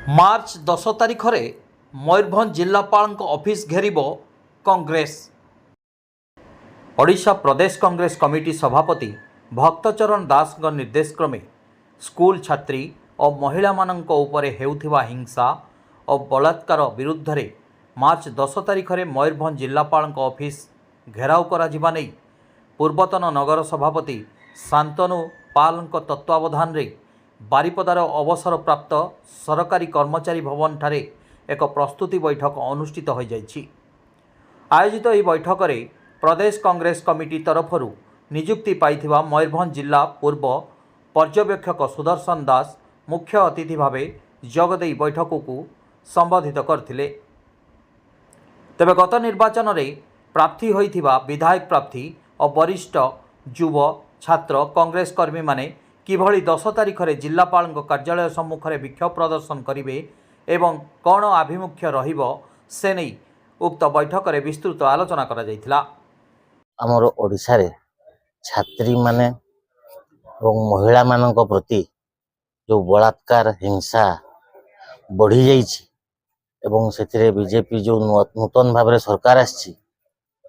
मार्च 10 तारिख में मयूरभंज जिलापाल ऑफिस घेरिब कांग्रेस। ओडिशा प्रदेश कांग्रेस कमिटी सभापति भक्तचरण दास निर्देश क्रमे स्कूल छात्री और महिला मानक उपरे हेउथिबा हिंसा और बलात्कार विरुद्ध रे मार्च 10 तारिख में मयूरभंज जिलापाल ऑफिस घेराव करा जिबा नै पूर्वतन नगर सभापति शांतनु पाल तत्वावधान रे बारिपदार अवसर प्राप्त सरकारी कर्मचारी भवन ठारे एक प्रस्तुति बैठक अनुष्ठित हो जाइछि। आयोजित यह बैठक में प्रदेश कांग्रेस कमिटी तरफरु नियुक्ति पाइथिबा मयूरभंज जिला पूर्व पर्यवेक्षक सुदर्शन दास मुख्य अतिथि भावे जगदेई बैठक को संबोधित करथिले। तेबे गत निर्वाचन में प्रार्थी होइथिबा विधायक प्रार्थी और वरिष्ठ युव छात्र कांग्रेस कर्मी माने किभली 10 तारिख में जिलापाल कार्यालय सम्मुख में विक्षोभ प्रदर्शन करेंगे एवं कौन आभिमुख्य रहिबो से नहीं उक्त बैठक में विस्तृत आलोचना करा जायथिला। आमर ओडिशा रे छात्री माने और महिला मानक प्रति जो बलात्कार हिंसा बढ़ी जाइछि एवं सेथिरे बीजेपी जो नूतन भाव सरकार आछि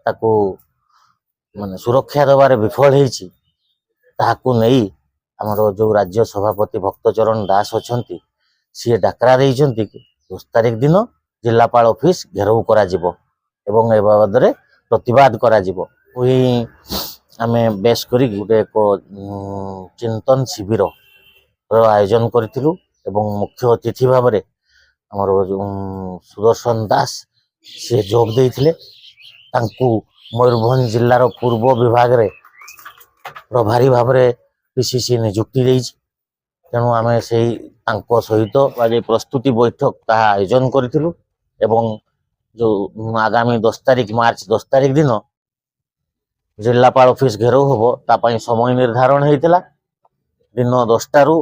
ताकू माने सुरक्षा देवारे विफल होइछि ताकू नहीं आमर जो राज्य सभापति भक्तचरण दास अछंती सी डाकरा देइछंती कि 10 तारिख दिन जिलापाल ऑफिस घेराव करा जिवो एवं ए बाबद रे प्रतिवाद करा जिवो। ओही आमे बेस करी गुटे एक चिंतन शिविर आयोजन करथिलु एवं मुख्य अतिथि भाव रे आमर सुदर्शन दास से जोग देइथिले। तांकू मयूरभंज जिल्लार पूर्व विभाग रे प्रभारी भाव रे पीसीसी नियुक्ति देइछि। तेणु आमे सेही तांको सहित आज प्रस्तुति बैठक ताहा आयोजन करथिलु एवं जो आगामी 10 तारिख मार्च 10 तारिख दिन जिलापाल ऑफिस घेराव होबो ता पई समय निर्धारण हेतिला। दिन 10 रु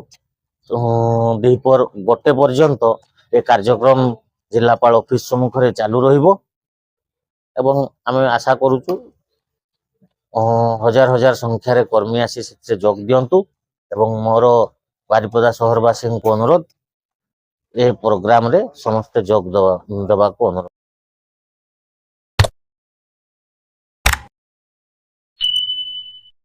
दीपर 1 पर्यंत ए कार्यक्रम जिलापाल ऑफिस सम्मुख रे चालू रहिबो एवं आमे आशा करूछु हजार हजार संख्यार कर्मी आसी से जोग दियंतु एवं मोर बारिपदा सहरवासी को अनुरोध ए प्रोग्राम रे समस्त जोग देवा को अनुरोध।